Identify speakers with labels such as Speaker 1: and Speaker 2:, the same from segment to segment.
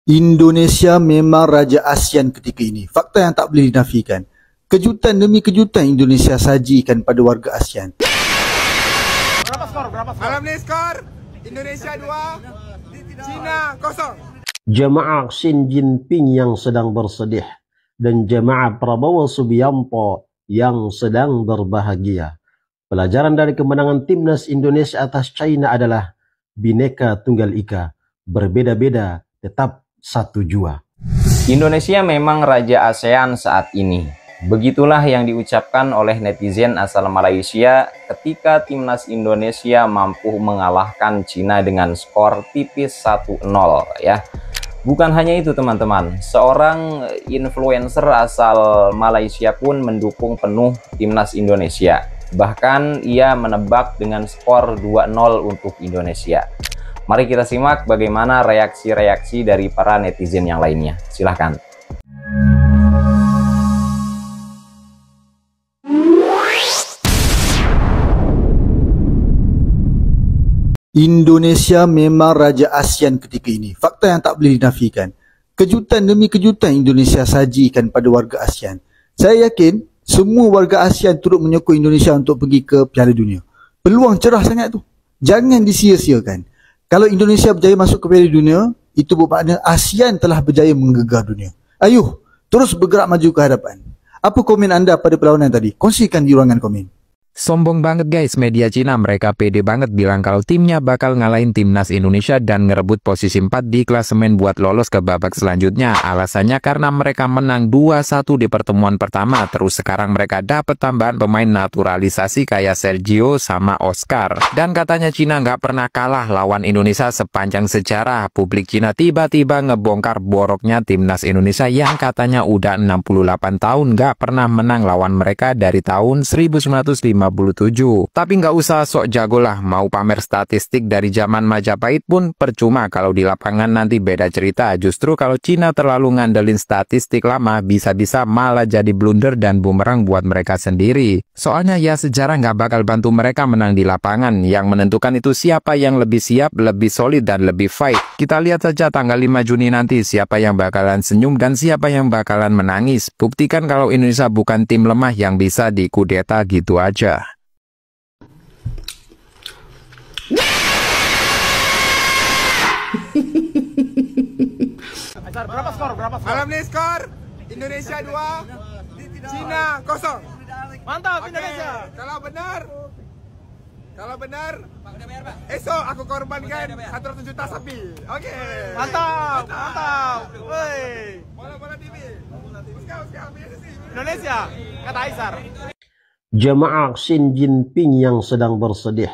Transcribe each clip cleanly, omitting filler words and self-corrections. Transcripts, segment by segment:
Speaker 1: Indonesia memang raja ASEAN ketika ini. Fakta yang tak boleh dinafikan. Kejutan demi kejutan Indonesia sajikan pada warga ASEAN.
Speaker 2: Berapa skor? Malam ni skor Indonesia 2, China 0.
Speaker 3: Jemaah Xi Jinping yang sedang bersedih dan jemaah Prabowo Subianto yang sedang berbahagia. Pelajaran dari kemenangan timnas Indonesia atas China adalah Bhinneka Tunggal Ika, berbeda-beda tetap satu jua.
Speaker 4: Indonesia memang raja ASEAN saat ini. Begitulah yang diucapkan oleh netizen asal Malaysia ketika timnas Indonesia mampu mengalahkan Cina dengan skor tipis 1-0 ya. Bukan hanya itu teman-teman, seorang influencer asal Malaysia pun mendukung penuh timnas Indonesia. Bahkan ia menebak dengan skor 2-0 untuk Indonesia. Mari kita simak bagaimana reaksi-reaksi dari para netizen yang lainnya. Silahkan.
Speaker 1: Indonesia memang raja ASEAN ketika ini. Fakta yang tak boleh dinafikan. Kejutan demi kejutan Indonesia sajikan pada warga ASEAN. Saya yakin semua warga ASEAN turut menyokong Indonesia untuk pergi ke Piala Dunia. Peluang cerah sangat tu. Jangan disia-siakan. Kalau Indonesia berjaya masuk ke Piala Dunia, itu bermakna ASEAN telah berjaya menggegah dunia. Ayuh, terus bergerak maju ke hadapan. Apa komen anda pada perlawanan tadi? Kongsikan di ruangan komen.
Speaker 5: Sombong banget guys, media Cina mereka pede banget bilang kalau timnya bakal ngalahin timnas Indonesia dan ngerebut posisi 4 di klasemen buat lolos ke babak selanjutnya. Alasannya karena mereka menang 2-1 di pertemuan pertama, terus sekarang mereka dapat tambahan pemain naturalisasi kayak Sergio sama Oscar. Dan katanya Cina nggak pernah kalah lawan Indonesia sepanjang sejarah. Publik Cina tiba-tiba ngebongkar boroknya timnas Indonesia yang katanya udah 68 tahun nggak pernah menang lawan mereka dari tahun 1957. Tapi nggak usah sok jago lah, mau pamer statistik dari zaman Majapahit pun percuma kalau di lapangan nanti beda cerita. Justru kalau Cina terlalu ngandelin statistik lama, bisa-bisa malah jadi blunder dan bumerang buat mereka sendiri. Soalnya ya sejarah nggak bakal bantu mereka menang di lapangan. Yang menentukan itu siapa yang lebih siap, lebih solid, dan lebih fight. Kita lihat saja tanggal 5 Juni nanti siapa yang bakalan senyum dan siapa yang bakalan menangis. Buktikan kalau Indonesia bukan tim lemah yang bisa dikudeta gitu aja.
Speaker 2: Berapa skor? Malam ni skor Indonesia 2, China 0. Mantap Indonesia. Kalau benar, esok aku korbankan 100 juta sapi. Oke. Mantap. Woi. Bola TV. Indonesia, kata Aisar.
Speaker 3: Jemaah Xi Jinping yang sedang bersedih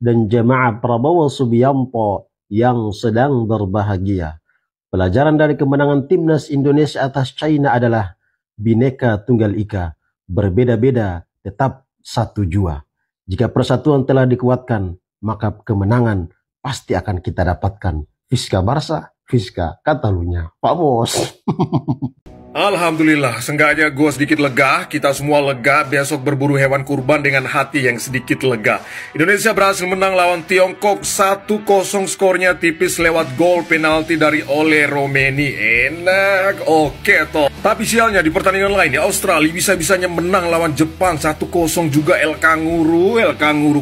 Speaker 3: dan jemaah Prabowo Subianto yang sedang berbahagia. Pelajaran dari kemenangan timnas Indonesia atas China adalah Bhinneka Tunggal Ika, berbeda-beda tetap satu jua. Jika persatuan telah dikuatkan, maka kemenangan pasti akan kita dapatkan. Fisca Barça, Fisca Catalunya. Pak Bos.
Speaker 6: Alhamdulillah, seenggaknya gue sedikit lega, kita semua lega, besok berburu hewan kurban dengan hati yang sedikit lega. Indonesia berhasil menang lawan Tiongkok 1-0, skornya tipis lewat gol penalti dari Ole Romeni. Enak, oke toh. Tapi sialnya di pertandingan lain, Australia bisa-bisanya menang lawan Jepang 1-0 juga. El Kanguru.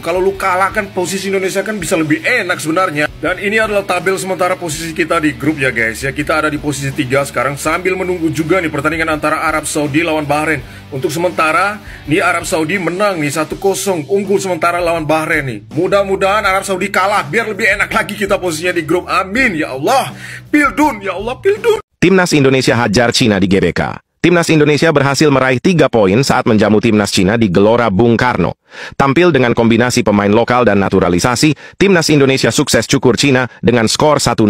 Speaker 6: Kalau lu kalah kan posisi Indonesia kan bisa lebih enak sebenarnya. Dan ini adalah tabel sementara posisi kita di grup ya guys. Ya, kita ada di posisi 3 sekarang sambil menunggu juga nih pertandingan antara Arab Saudi lawan Bahrain. Untuk sementara, nih Arab Saudi menang nih 1-0, unggul sementara lawan Bahrain nih. Mudah-mudahan Arab Saudi kalah biar lebih enak lagi kita posisinya di grup. Amin ya Allah. Pildun ya Allah, pildun.
Speaker 7: Timnas Indonesia hajar Cina di GBK. Timnas Indonesia berhasil meraih 3 poin saat menjamu timnas Cina di Gelora Bung Karno. Tampil dengan kombinasi pemain lokal dan naturalisasi, timnas Indonesia sukses cukur Cina dengan skor 1-0.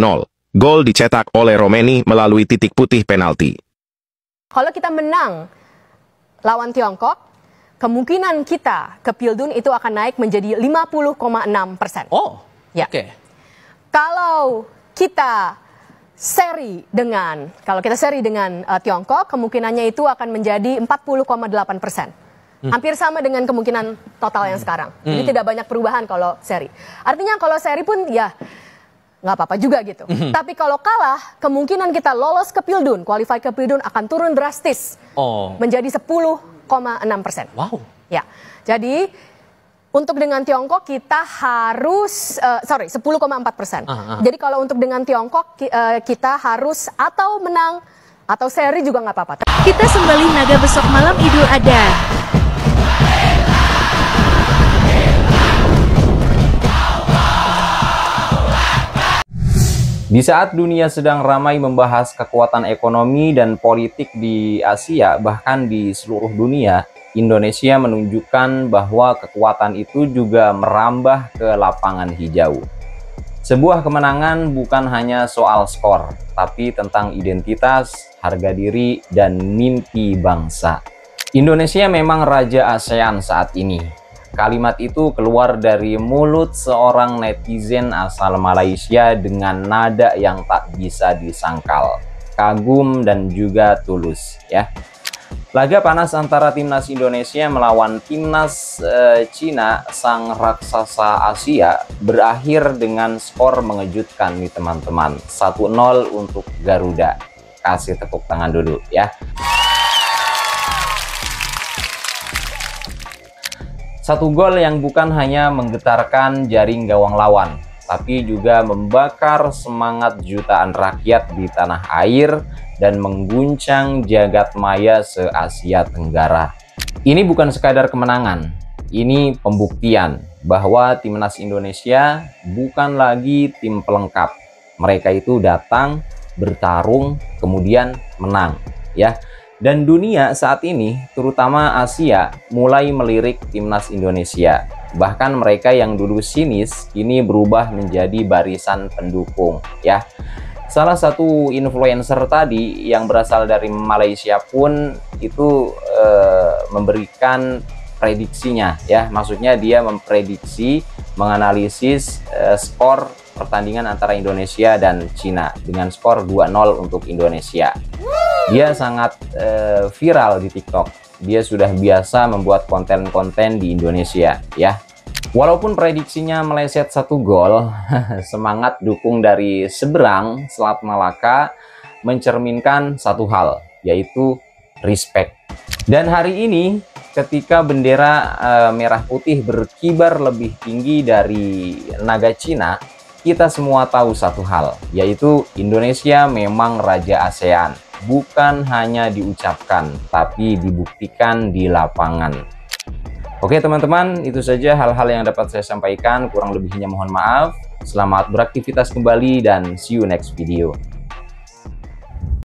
Speaker 7: Gol dicetak oleh Romeni melalui titik putih penalti.
Speaker 8: Kalau kita menang lawan Tiongkok, kemungkinan kita ke Pildun itu akan naik menjadi 50,6%.
Speaker 9: Oh,
Speaker 8: ya.
Speaker 9: Oke.
Speaker 8: Kalau kita seri dengan Tiongkok, kemungkinannya itu akan menjadi 40,8%. Hampir sama dengan kemungkinan total yang sekarang. Jadi tidak banyak perubahan kalau seri. Artinya kalau seri pun ya nggak apa-apa juga gitu. Tapi kalau kalah, kemungkinan kita lolos ke Pildun, qualify ke Pildun akan turun drastis menjadi 10,6%.
Speaker 9: Wow.
Speaker 8: Ya, jadi untuk dengan Tiongkok kita harus 10,4%. Jadi kalau untuk dengan Tiongkok kita harus atau menang atau seri juga nggak apa-apa.
Speaker 10: Kita sembelih naga besok malam Idul Adha.
Speaker 4: Di saat dunia sedang ramai membahas kekuatan ekonomi dan politik di Asia, bahkan di seluruh dunia, Indonesia menunjukkan bahwa kekuatan itu juga merambah ke lapangan hijau. Sebuah kemenangan bukan hanya soal skor, tapi tentang identitas, harga diri, dan mimpi bangsa. Indonesia memang raja ASEAN saat ini. Kalimat itu keluar dari mulut seorang netizen asal Malaysia dengan nada yang tak bisa disangkal. Kagum dan juga tulus, ya. Laga panas antara timnas Indonesia melawan timnas Cina, sang raksasa Asia, berakhir dengan skor mengejutkan nih teman-teman. 1-0 untuk Garuda. Kasih tepuk tangan dulu ya. Satu gol yang bukan hanya menggetarkan jaring gawang lawan, tapi juga membakar semangat jutaan rakyat di tanah air dan mengguncang jagat maya se-Asia Tenggara. Ini bukan sekadar kemenangan, ini pembuktian bahwa timnas Indonesia bukan lagi tim pelengkap. Mereka itu datang, bertarung, kemudian menang, ya. Dan dunia saat ini, terutama Asia, mulai melirik timnas Indonesia. Bahkan mereka yang dulu sinis, kini berubah menjadi barisan pendukung, ya. Salah satu influencer tadi yang berasal dari Malaysia pun itu memberikan prediksinya, ya. Maksudnya dia memprediksi, menganalisis skor pertandingan antara Indonesia dan Cina dengan skor 2-0 untuk Indonesia. Dia sangat viral di TikTok. Dia sudah biasa membuat konten-konten di Indonesia, ya. Walaupun prediksinya meleset 1 gol, semangat dukung dari seberang Selat Malaka mencerminkan satu hal, yaitu respect. Dan hari ini, ketika bendera merah putih berkibar lebih tinggi dari naga Cina, kita semua tahu satu hal, yaitu Indonesia memang raja ASEAN. Bukan hanya diucapkan, tapi dibuktikan di lapangan. Oke teman-teman, itu saja hal-hal yang dapat saya sampaikan. Kurang lebihnya mohon maaf. Selamat beraktivitas kembali dan see you next video.